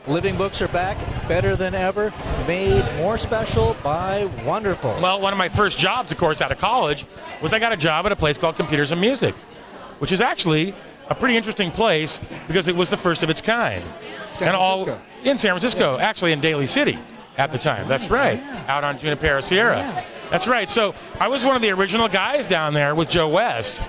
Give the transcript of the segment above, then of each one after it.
Living Books are back, better than ever, made more special by Wanderful. Well, one of my first jobs, of course, out of college, was I got a job at a place called Computers and Music, which is actually a pretty interesting place because it was the first of its kind. San Francisco. In San Francisco, actually in Daly City at the time. That's right, out on Junipero Sierra. Yeah. That's right. So I was one of the original guys down there with Joe West.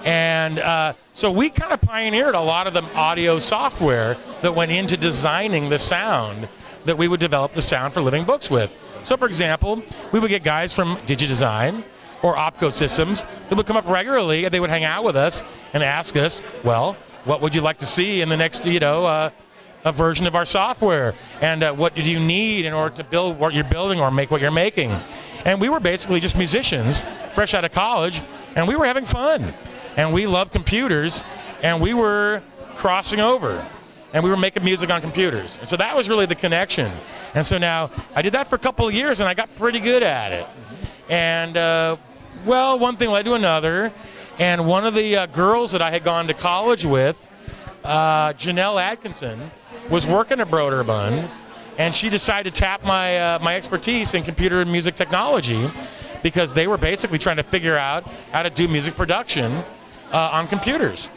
And so we kind of pioneered a lot of the audio software that went into designing the sound that we would develop the sound for Living Books with. So, for example, we would get guys from DigiDesign or Opco Systems that would come up regularly, and they would hang out with us and ask us, well, what would you like to see in the next, a version of our software? And what do you need in order to build what you're building or make what you're making? And we were basically just musicians, fresh out of college, and we were having fun. And we loved computers, and we were crossing over, and we were making music on computers. And so that was really the connection. And so now I did that for a couple of years, and I got pretty good at it. And, well, one thing led to another, and one of the girls that I had gone to college with, Janelle Atkinson, was working at Brøderbund, and she decided to tap my expertise in computer and music technology because they were basically trying to figure out how to do music production on computers.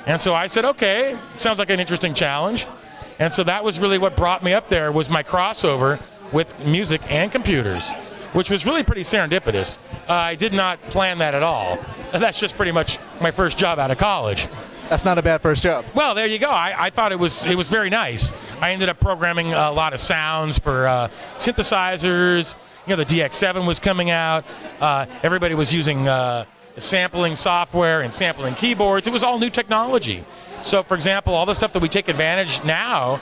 And so I said, okay, sounds like an interesting challenge. And so that was really what brought me up there, was my crossover with music and computers, which was really pretty serendipitous. I did not plan that at all. That's just pretty much my first job out of college. That's not a bad first job. Well, there you go. I thought it was very nice. I ended up programming a lot of sounds for synthesizers. The DX7 was coming out. Everybody was using sampling software and sampling keyboards. It was all new technology. So, for example, all the stuff that we take advantage now,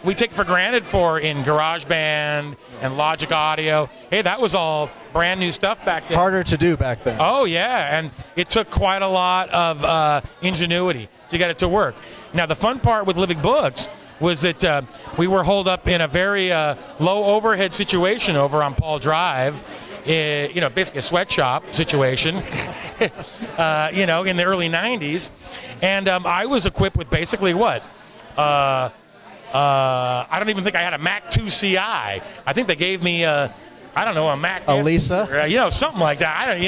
we take for granted in GarageBand and Logic Audio. Hey, that was all brand new stuff back then. Harder to do back then. Oh, yeah, and it took quite a lot of ingenuity to get it to work. Now, the fun part with Living Books was that we were holed up in a very low overhead situation over on Paul Drive, basically a sweatshop situation, in the early 90s. And I was equipped with basically what? I don't even think I had a Mac 2 CI. I think they gave me a Mac. A Lisa? Something like that.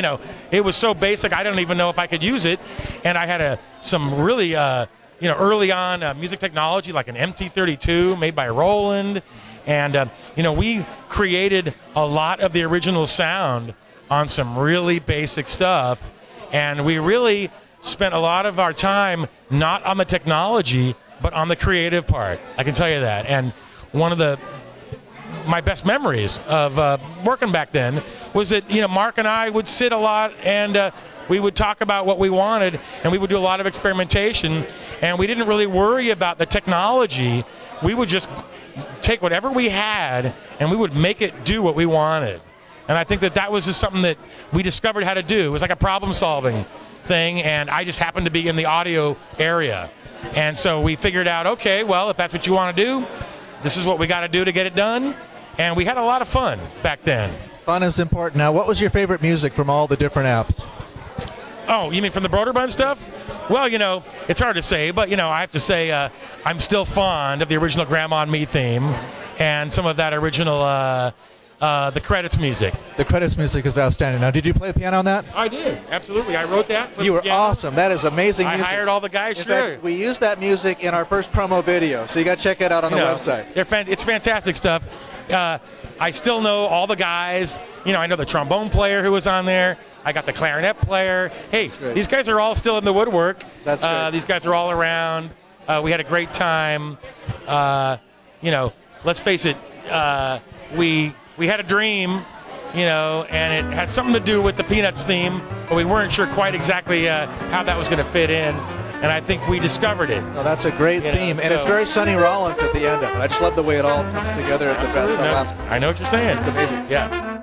It was so basic, I don't even know if I could use it. And I had some really, early on music technology, like an MT32 made by Roland. And, we created a lot of the original sound on some really basic stuff. And we really spent a lot of our time not on the technology, but on the creative part. I can tell you that. And one of my best memories of working back then was that, Mark and I would sit a lot and we would talk about what we wanted, and we would do a lot of experimentation, and we didn't really worry about the technology. We would just take whatever we had and we would make it do what we wanted. And I think that was just something that we discovered how to do. It was like a problem-solving thing, and I just happened to be in the audio area. And so we figured out, okay, well, if that's what you want to do, this is what we got to do to get it done. And we had a lot of fun back then. Fun is important. Now, what was your favorite music from all the different apps? Oh, you mean from the Brøderbund stuff? Well, it's hard to say, but, I have to say I'm still fond of the original Grandma and Me theme and some of that original the credits music. The credits music is outstanding. Now, did you play the piano on that? I did, absolutely. I wrote that. You were awesome. That is amazing music. I hired all the guys, in sure. fact, we used that music in our first promo video, so you got to check it out on the website. It's fantastic stuff. I still know all the guys. I know the trombone player who was on there. I got the clarinet player. Hey, these guys are all still in the woodwork. That's great. These guys are all around. We had a great time. Let's face it, we had a dream, and it had something to do with the Peanuts theme, but we weren't sure quite exactly how that was going to fit in. And I think we discovered it. Well, that's a great theme, and it's very Sonny Rollins at the end of it. I just love the way it all comes together at the last. I know what you're saying. It's amazing. Yeah.